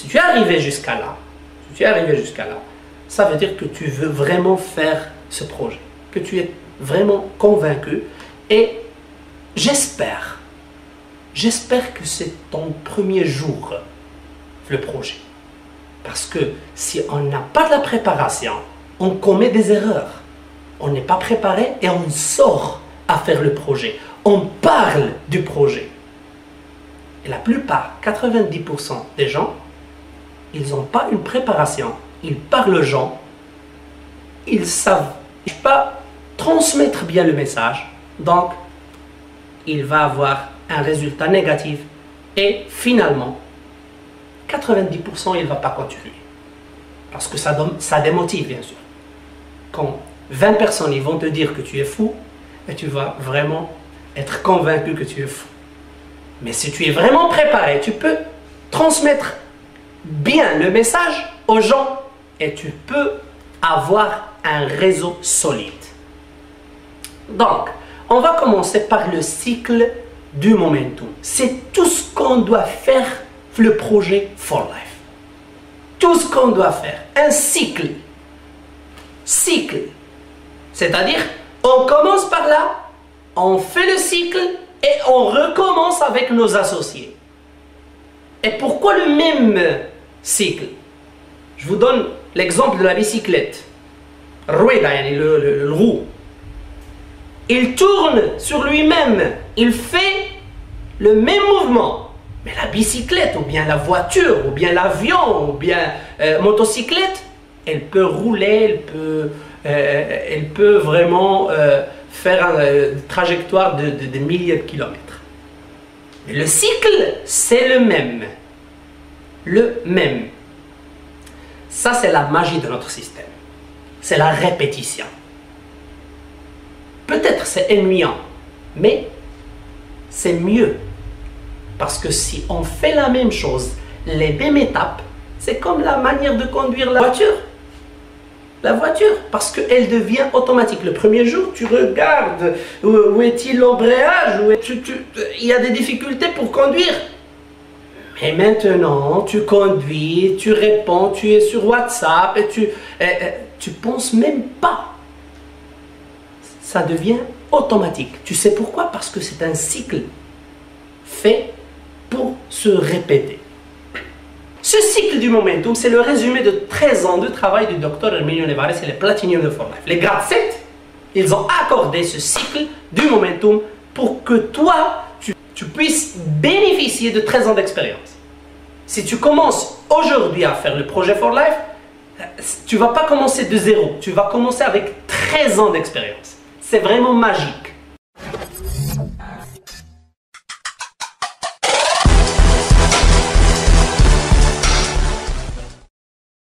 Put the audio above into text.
tu es arrivé jusqu'à là, ça veut dire que tu veux vraiment faire ce projet, que tu es vraiment convaincu. Et j'espère que c'est ton premier jour, le projet. Parce que si on n'a pas de la préparation, on commet des erreurs. On n'est pas préparé et on sort à faire le projet. On parle du projet. Et la plupart, 90% des gens, ils n'ont pas une préparation. Ils parlent aux gens. Ils ne savent pas transmettre bien le message. Donc, il va avoir un résultat négatif. Et finalement, 90% il ne va pas continuer. Parce que ça démotive, bien sûr. Quand 20 personnes ils vont te dire que tu es fou, et tu vas vraiment être convaincu que tu es fou. Mais si tu es vraiment préparé, tu peux transmettre bien le message aux gens et tu peux avoir un réseau solide. Donc, on va commencer par le cycle du momentum. C'est tout ce qu'on doit faire pour le projet For Life. Tout ce qu'on doit faire. Un cycle. C'est-à-dire, on commence par là, on fait le cycle et on recommence avec nos associés. Et pourquoi le même cycle? Je vous donne l'exemple de la bicyclette. Le roue. Il tourne sur lui-même. Il fait le même mouvement. Mais la bicyclette, ou bien la voiture, ou bien l'avion, ou bien motocyclette, elle peut rouler, elle peut vraiment faire une trajectoire de milliers de kilomètres. Mais le cycle, c'est le même. Le même. Ça, c'est la magie de notre système. C'est la répétition. Peut-être c'est ennuyant, mais c'est mieux. Parce que si on fait la même chose, les mêmes étapes, c'est comme la manière de conduire la voiture. La voiture, parce qu'elle devient automatique. Le premier jour, tu regardes où est-il l'embrayage, il y a des difficultés pour conduire. Mais maintenant, tu conduis, tu réponds, tu es sur WhatsApp et tu penses même pas. Ça devient automatique. Tu sais pourquoi? Parce que c'est un cycle fait pour se répéter. Ce cycle du momentum, c'est le résumé de 13 ans de travail du docteur Herminio Nevares et les Platinum de For Life. Les grades 7, ils ont accordé ce cycle du momentum pour que toi, tu puisses bénéficier de 13 ans d'expérience. Si tu commences aujourd'hui à faire le projet For Life, tu ne vas pas commencer de zéro. Tu vas commencer avec 13 ans d'expérience. C'est vraiment magique.